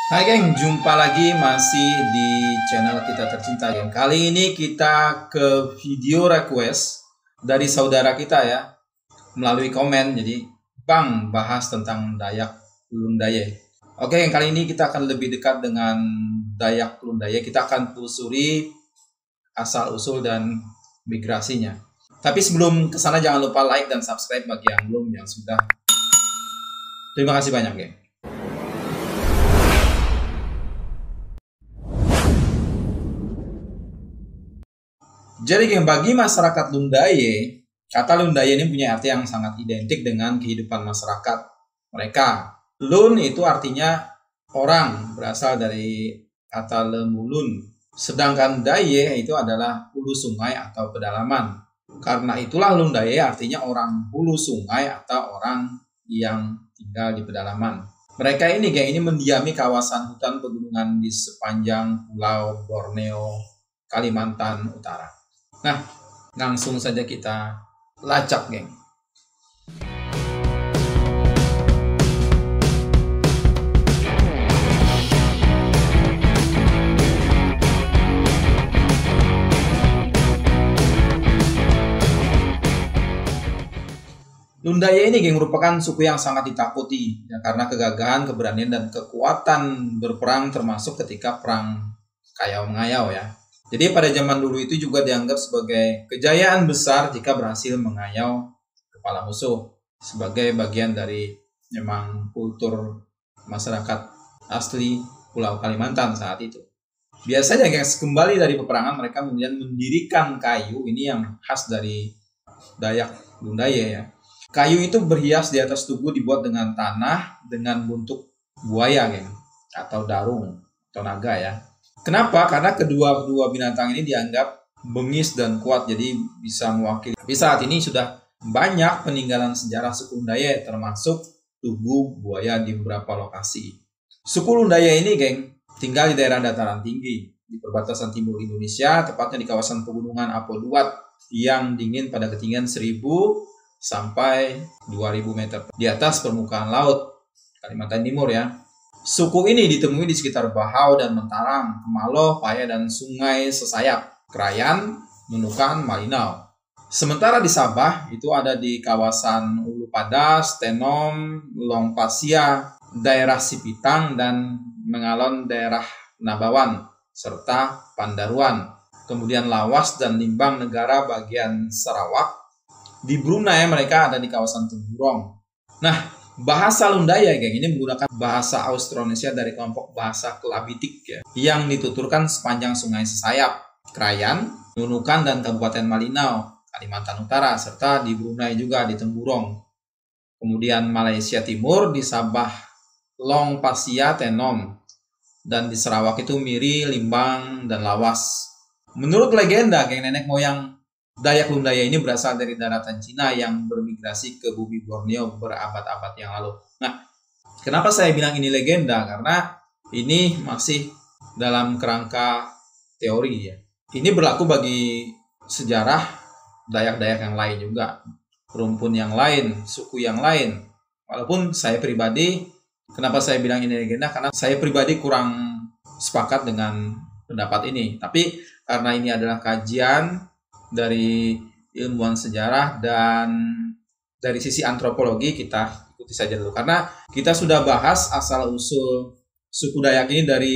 Hai geng, jumpa lagi masih di channel kita tercinta geng. Kali ini kita ke video request dari saudara kita ya, melalui komen. Jadi, Bang, bahas tentang Dayak Lundaya. Oke geng, kali ini kita akan lebih dekat dengan Dayak Lundaya. Kita akan telusuri asal-usul dan migrasinya. Tapi sebelum kesana jangan lupa like dan subscribe bagi yang belum, yang sudah. Terima kasih banyak geng. Jadi geng, bagi masyarakat Lundaya, kata Lundaya ini punya arti yang sangat identik dengan kehidupan masyarakat mereka. Lun itu artinya orang, berasal dari kata lemulun. Sedangkan Daya itu adalah hulu sungai atau pedalaman. Karena itulah Lundaya artinya orang hulu sungai atau orang yang tinggal di pedalaman. Mereka ini geng, ini mendiami kawasan hutan pegunungan di sepanjang Pulau Borneo, Kalimantan Utara. Nah, langsung saja kita lacak, geng. Lundaya ini, geng, merupakan suku yang sangat ditakuti ya, karena kegagahan, keberanian, dan kekuatan berperang, termasuk ketika perang Kayau-Mengayau ya. Jadi pada zaman dulu itu juga dianggap sebagai kejayaan besar jika berhasil mengayau kepala musuh, sebagai bagian dari memang kultur masyarakat asli Pulau Kalimantan saat itu. Biasanya guys, kembali dari peperangan mereka kemudian mendirikan kayu, ini yang khas dari Dayak Lundaya ya. Kayu itu berhias di atas tugu, dibuat dengan tanah dengan bentuk buaya geng, atau darung atau naga ya. Kenapa? Karena kedua binatang ini dianggap bengis dan kuat, jadi bisa mewakili. Tapi saat ini sudah banyak peninggalan sejarah suku Lundaya, termasuk tugu buaya di beberapa lokasi. Suku Lundaya ini, geng, tinggal di daerah dataran tinggi, di perbatasan timur Indonesia, tepatnya di kawasan pegunungan Apoduat yang dingin pada ketinggian 1000 sampai 2000 meter di atas permukaan laut Kalimantan Timur ya. Suku ini ditemui di sekitar Bahau dan Mentarang, Kemaloh, Paya, dan Sungai Sesayap, Krayan, Nunukan, Malinau. Sementara di Sabah itu ada di kawasan Ulu Padas, Tenom, Longpasia, daerah Sipitang, dan Mengalon daerah Nabawan, serta Pandaruan. Kemudian Lawas dan Limbang negara bagian Sarawak. Di Brunei mereka ada di kawasan Temburong. Nah, bahasa Lundaya, geng, ini menggunakan bahasa Austronesia dari kelompok bahasa Kelabitik ya, yang dituturkan sepanjang Sungai Sesayap, Krayan, Nunukan, dan Kabupaten Malinau, Kalimantan Utara, serta di Brunei juga di Temburong. Kemudian Malaysia Timur di Sabah, Longpasia, Tenom, dan di Sarawak itu Miri, Limbang, dan Lawas. Menurut legenda, geng, nenek moyang Dayak Lundaya ini berasal dari daratan Cina yang bermigrasi ke bumi Borneo berabad-abad yang lalu. Nah, kenapa saya bilang ini legenda? Karena ini masih dalam kerangka teori ya. Ini berlaku bagi sejarah Dayak-Dayak yang lain juga, rumpun yang lain, suku yang lain. Walaupun saya pribadi, kenapa saya bilang ini legenda? Karena saya pribadi kurang sepakat dengan pendapat ini. Tapi karena ini adalah kajian dari ilmuwan sejarah dan dari sisi antropologi, kita ikuti saja dulu, karena kita sudah bahas asal usul suku Dayak ini dari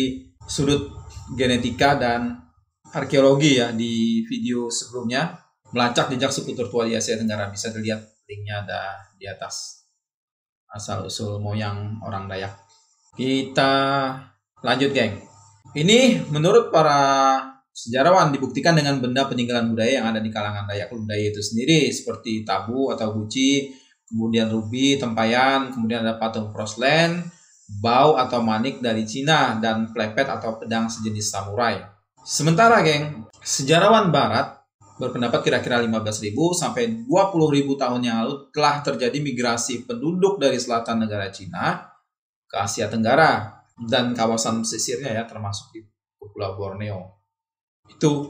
sudut genetika dan arkeologi ya di video sebelumnya, melacak jejak suku tertua di Asia Tenggara. Bisa dilihat linknya ada di atas, asal usul moyang orang Dayak. Kita lanjut, geng. Ini menurut para sejarawan dibuktikan dengan benda peninggalan budaya yang ada di kalangan Dayak Lundaya itu sendiri, seperti tabu atau guci, kemudian rubi, tempayan, kemudian ada patung porselen, bau atau manik dari Cina, dan plepet atau pedang sejenis samurai. Sementara, geng, sejarawan barat berpendapat kira-kira 15.000 sampai 20.000 tahun yang lalu telah terjadi migrasi penduduk dari selatan negara Cina ke Asia Tenggara dan kawasan pesisirnya ya, termasuk di Pulau Borneo. Itu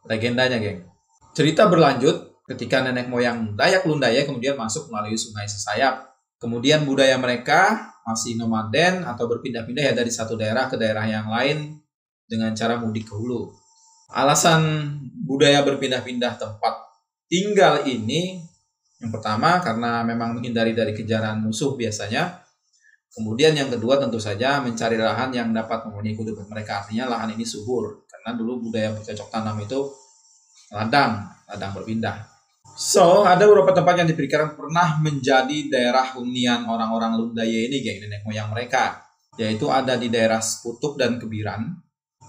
legendanya, geng. Cerita berlanjut ketika nenek moyang Dayak Lundaya kemudian masuk melalui Sungai Sesayap. Kemudian budaya mereka masih nomaden atau berpindah-pindah ya dari satu daerah ke daerah yang lain dengan cara mudik ke hulu. Alasan budaya berpindah-pindah tempat tinggal ini yang pertama karena memang menghindari dari kejaran musuh biasanya. Kemudian yang kedua tentu saja mencari lahan yang dapat memenuhi kebutuhan mereka. Artinya lahan ini subur karena dulu budaya bercocok tanam itu ladang berpindah. So, ada beberapa tempat yang diperkirakan pernah menjadi daerah hunian orang-orang Lundaya ini, geng, nenek moyang mereka. Yaitu ada di daerah Sekutuk dan Kebiran.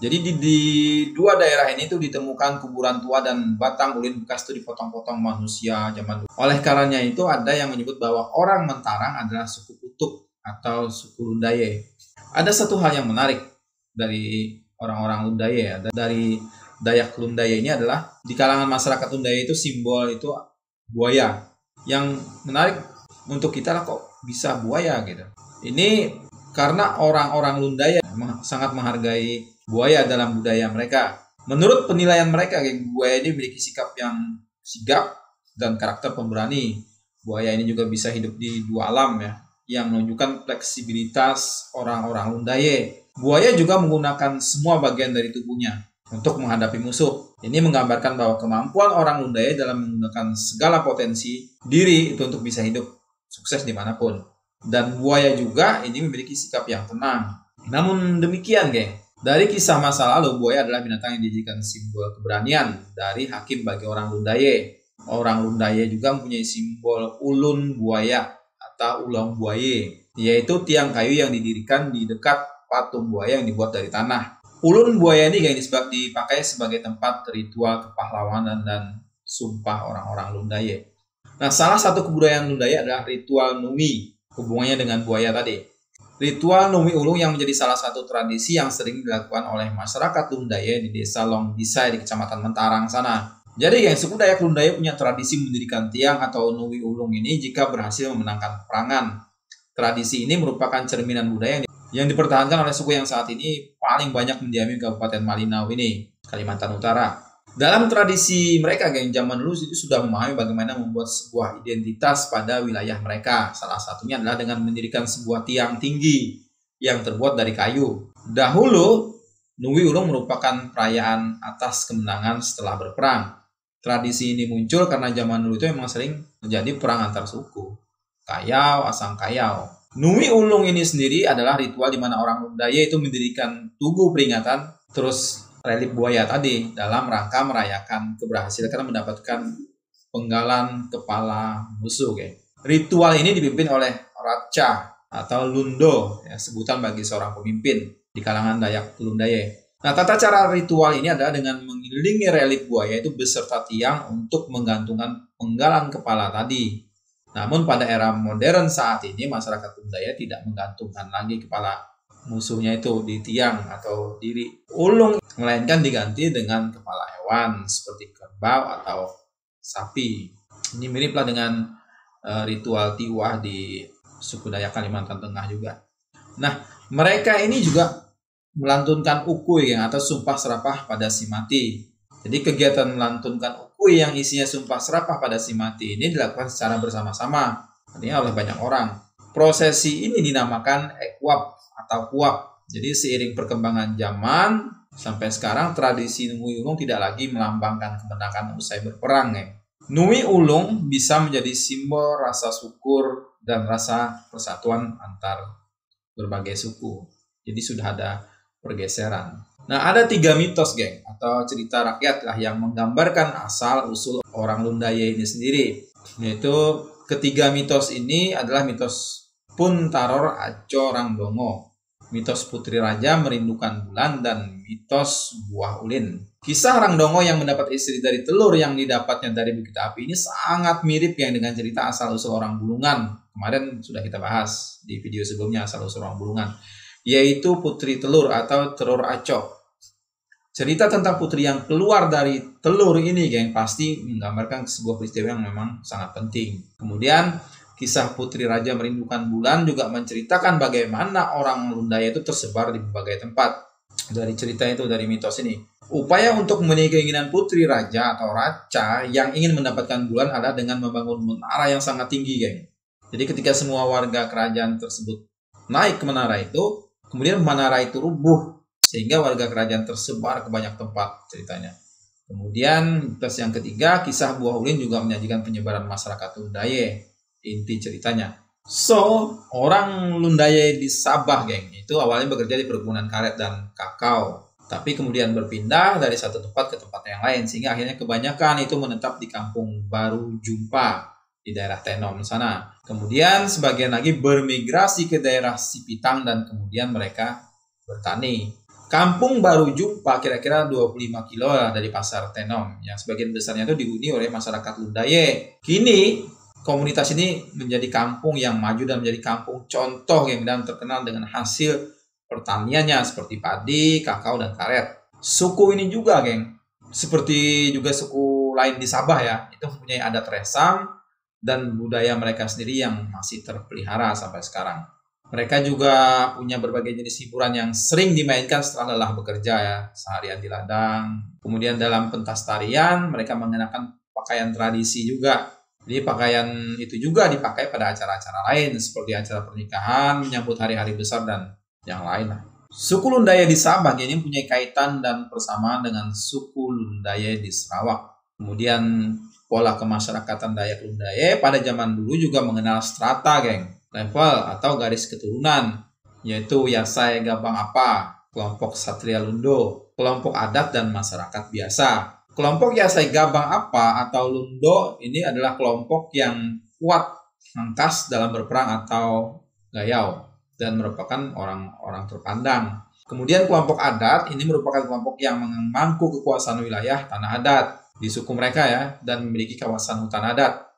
Jadi di dua daerah ini tuh ditemukan kuburan tua dan batang ulin bekas itu dipotong-potong manusia zaman dulu. Oleh karenanya itu ada yang menyebut bahwa orang Mentarang adalah suku Kutuk atau suku Lundaya. Ada satu hal yang menarik dari orang-orang Lundaya, dari Dayak Lundaya ini adalah di kalangan masyarakat Lundaya itu simbol itu buaya. Yang menarik untuk kita lah kok bisa buaya gitu. Ini karena orang-orang Lundaya sangat menghargai buaya dalam budaya mereka. Menurut penilaian mereka, buaya ini memiliki sikap yang sigap dan karakter pemberani. Buaya ini juga bisa hidup di dua alam ya, yang menunjukkan fleksibilitas orang-orang Lundaya. Buaya juga menggunakan semua bagian dari tubuhnya untuk menghadapi musuh. Ini menggambarkan bahwa kemampuan orang Lundaya dalam menggunakan segala potensi diri itu untuk bisa hidup sukses dimanapun. Dan buaya juga ini memiliki sikap yang tenang. Namun demikian, geng, dari kisah masa lalu, buaya adalah binatang yang dijadikan simbol keberanian dari hakim bagi orang Lundaya. Orang Lundaya juga mempunyai simbol ulun buaya atau ulang buaya, yaitu tiang kayu yang didirikan di dekat patung buaya yang dibuat dari tanah. Ulun buaya ini yang dipakai sebagai tempat ritual kepahlawanan dan sumpah orang-orang Lundaya. Nah, salah satu kebudayaan Lundaya adalah ritual numi, hubungannya dengan buaya tadi. Ritual numi ulung yang menjadi salah satu tradisi yang sering dilakukan oleh masyarakat Lundaya di desa Longdisai di Kecamatan Mentarang sana. Jadi suku Dayak Lundaya punya tradisi mendirikan tiang atau numi ulung ini jika berhasil memenangkan peperangan. Tradisi ini merupakan cerminan budaya yang dipertahankan oleh suku yang saat ini paling banyak mendiami Kabupaten Malinau ini, Kalimantan Utara. Dalam tradisi mereka, geng, zaman dulu itu sudah memahami bagaimana membuat sebuah identitas pada wilayah mereka. Salah satunya adalah dengan mendirikan sebuah tiang tinggi yang terbuat dari kayu. Dahulu, Nui Ulung merupakan perayaan atas kemenangan setelah berperang. Tradisi ini muncul karena zaman dulu itu memang sering terjadi perang antar suku. Kayau, Asang Kayau. Nui Ulung ini sendiri adalah ritual di mana orang Lundaya itu mendirikan tugu peringatan, terus relip buaya tadi dalam rangka merayakan keberhasilan karena mendapatkan penggalan kepala musuh. Ritual ini dipimpin oleh Raca atau Lundo, ya, sebutan bagi seorang pemimpin di kalangan Dayak Lundaya. Nah, tata cara ritual ini adalah dengan mengelilingi relip buaya itu beserta tiang untuk menggantungkan penggalan kepala tadi. Namun pada era modern saat ini masyarakat Lundaya tidak menggantungkan lagi kepala musuhnya itu di tiang atau diri ulung, melainkan diganti dengan kepala hewan seperti kerbau atau sapi. Ini miriplah dengan ritual tiwah di suku Dayak Kalimantan Tengah juga. Nah, mereka ini juga melantunkan ukui atau sumpah serapah pada si mati. Jadi kegiatan melantunkan ukui yang isinya sumpah serapah pada si mati ini dilakukan secara bersama-sama, artinya oleh banyak orang. Prosesi ini dinamakan ekwap atau kuap. Jadi seiring perkembangan zaman sampai sekarang tradisi Nui Ulung tidak lagi melambangkan kemenangan usai berperang. Nui Ulung bisa menjadi simbol rasa syukur dan rasa persatuan antar berbagai suku. Jadi sudah ada pergeseran. Nah, ada 3 mitos, geng, atau cerita rakyat lah yang menggambarkan asal-usul orang Lundaya ini sendiri. Yaitu ketiga mitos ini adalah mitos Puntaror Aco Rangdongo, mitos Putri Raja Merindukan Bulan, dan mitos Buah Ulin. Kisah Rangdongo yang mendapat istri dari telur yang didapatnya dari Bukit Api ini sangat mirip dengan cerita asal-usul orang Bulungan. Kemarin sudah kita bahas di video sebelumnya asal-usul orang Bulungan, yaitu Putri Telur atau Telur Aco. Cerita tentang putri yang keluar dari telur ini, geng, pasti menggambarkan sebuah peristiwa yang memang sangat penting. Kemudian kisah Putri Raja Merindukan Bulan juga menceritakan bagaimana orang Lundaya itu tersebar di berbagai tempat. Dari cerita itu, dari mitos ini, upaya untuk memenuhi keinginan Putri Raja atau Raca yang ingin mendapatkan bulan adalah dengan membangun menara yang sangat tinggi, geng. Jadi ketika semua warga kerajaan tersebut naik ke menara itu, kemudian menara itu rubuh sehingga warga kerajaan tersebar ke banyak tempat ceritanya. Kemudian plus yang ketiga, kisah Buah Ulin juga menyajikan penyebaran masyarakat Lundaye, inti ceritanya. So, orang Lundaye di Sabah, geng, itu awalnya bekerja di perkebunan karet dan kakao. Tapi kemudian berpindah dari satu tempat ke tempat yang lain, sehingga akhirnya kebanyakan itu menetap di Kampung Baru Jumpa di daerah Tenom sana. Kemudian sebagian lagi bermigrasi ke daerah Sipitang dan kemudian mereka bertani. Kampung Baru Jumpa kira-kira 25 kilo dari pasar Tenom, yang sebagian besarnya itu dihuni oleh masyarakat Lundaye. Kini komunitas ini menjadi kampung yang maju dan menjadi kampung contoh yang dan terkenal dengan hasil pertaniannya seperti padi, kakao, dan karet. Suku ini juga, geng, seperti juga suku lain di Sabah ya, itu mempunyai adat resam dan budaya mereka sendiri yang masih terpelihara sampai sekarang. Mereka juga punya berbagai jenis hiburan yang sering dimainkan setelah lelah bekerja ya, seharian di ladang. Kemudian dalam pentas tarian, mereka mengenakan pakaian tradisi juga. Jadi pakaian itu juga dipakai pada acara-acara lain, seperti acara pernikahan, menyambut hari-hari besar, dan yang lain. Suku Lundaye di Sabah ini punya kaitan dan persamaan dengan suku Lundaye di Sarawak. Kemudian pola kemasyarakatan Dayak Lundaye pada zaman dulu juga mengenal strata, geng, level atau garis keturunan, yaitu Yasai Gabang Apa, kelompok Satria Lundo, kelompok adat dan masyarakat biasa. Kelompok Yasai Gabang Apa atau Lundo ini adalah kelompok yang kuat, angkas dalam berperang atau gayau, dan merupakan orang-orang terpandang. Kemudian kelompok adat ini merupakan kelompok yang memangku kekuasaan wilayah tanah adat di suku mereka ya, dan memiliki kawasan hutan adat.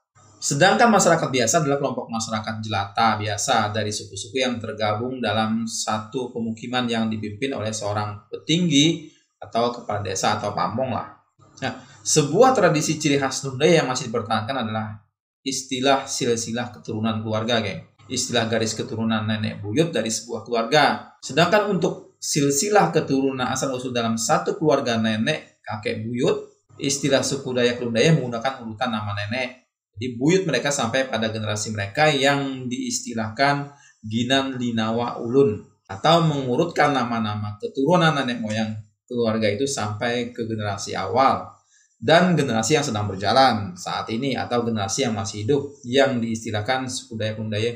Sedangkan masyarakat biasa adalah kelompok masyarakat jelata biasa dari suku-suku yang tergabung dalam satu pemukiman yang dipimpin oleh seorang petinggi atau kepala desa atau pamong lah. Nah, sebuah tradisi ciri khas Lundaye yang masih dipertahankan adalah istilah silsilah keturunan keluarga, geng. Istilah garis keturunan nenek buyut dari sebuah keluarga. Sedangkan untuk silsilah keturunan asal-usul dalam satu keluarga nenek kakek buyut, istilah suku Dayak Lundaye menggunakan urutan nama nenek. Jadi buyut mereka sampai pada generasi mereka yang diistilahkan Ginan Linawa Ulun, atau mengurutkan nama-nama keturunan nenek moyang keluarga itu sampai ke generasi awal dan generasi yang sedang berjalan saat ini atau generasi yang masih hidup yang diistilahkan suku Dayak Lundaye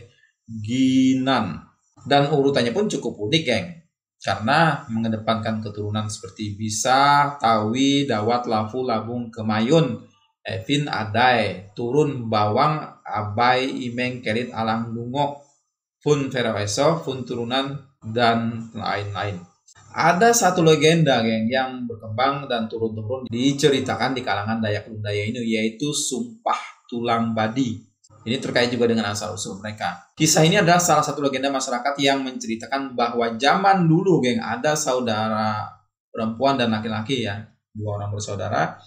Ginan. Dan urutannya pun cukup unik, geng, karena mengedepankan keturunan seperti Bisa, Tawi, Dawat, Lafu, Labung, Kemayun, Evin, Adai, Turun, Bawang, Abai, Imeng, Kerit, Alang, Lungok, Fun, Feraweso, Fun Turunan, dan lain-lain. Ada satu legenda, geng, yang berkembang dan turun-turun diceritakan di kalangan Dayak Lundaye ini, yaitu Sumpah Tulang Badi. Ini terkait juga dengan asal-usul mereka. Kisah ini adalah salah satu legenda masyarakat yang menceritakan bahwa zaman dulu, geng, ada saudara perempuan dan laki-laki ya, dua orang bersaudara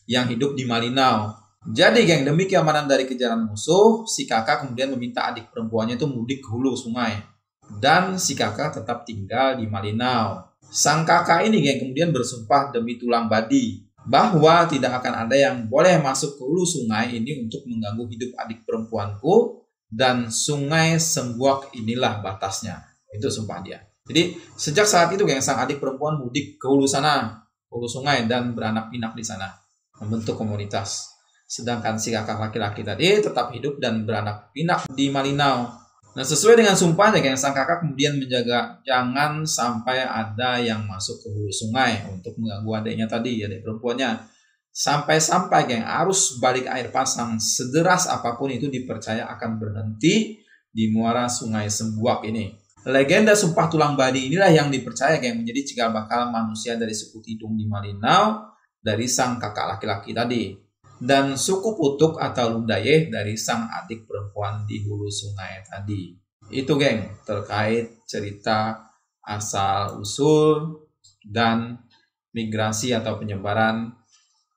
yang hidup di Malinau. Jadi, geng, demi keamanan dari kejaran musuh, si kakak kemudian meminta adik perempuannya itu mudik ke hulu sungai. Dan si kakak tetap tinggal di Malinau. Sang kakak ini, geng, kemudian bersumpah demi tulang badi bahwa tidak akan ada yang boleh masuk ke hulu sungai ini untuk mengganggu hidup adik perempuanku, dan sungai Sembuak inilah batasnya. Itu sumpah dia. Jadi sejak saat itu, geng, sang adik perempuan mudik ke hulu sana, hulu sungai, dan beranak pinak di sana, membentuk komunitas. Sedangkan si kakak laki-laki tadi tetap hidup dan beranak pinak di Malinau. Nah, sesuai dengan sumpahnya, geng, sang kakak kemudian menjaga jangan sampai ada yang masuk ke hulu sungai untuk mengganggu adiknya tadi, adik perempuannya. Sampai-sampai, geng, arus balik air pasang sederas apapun itu dipercaya akan berhenti di muara sungai Sembuak ini. Legenda Sumpah Tulang Badi inilah yang dipercaya, geng, menjadi cikal bakal manusia dari suku Tidung di Malinau dari sang kakak laki-laki tadi, dan suku Putuk atau Lundaye dari sang adik perempuan di hulu sungai tadi. Itu, geng, terkait cerita asal-usul dan migrasi atau penyebaran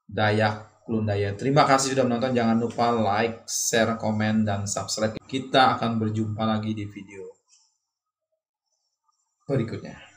Dayak Lundaye. Terima kasih sudah menonton. Jangan lupa like, share, komen, dan subscribe. Kita akan berjumpa lagi di video berikutnya.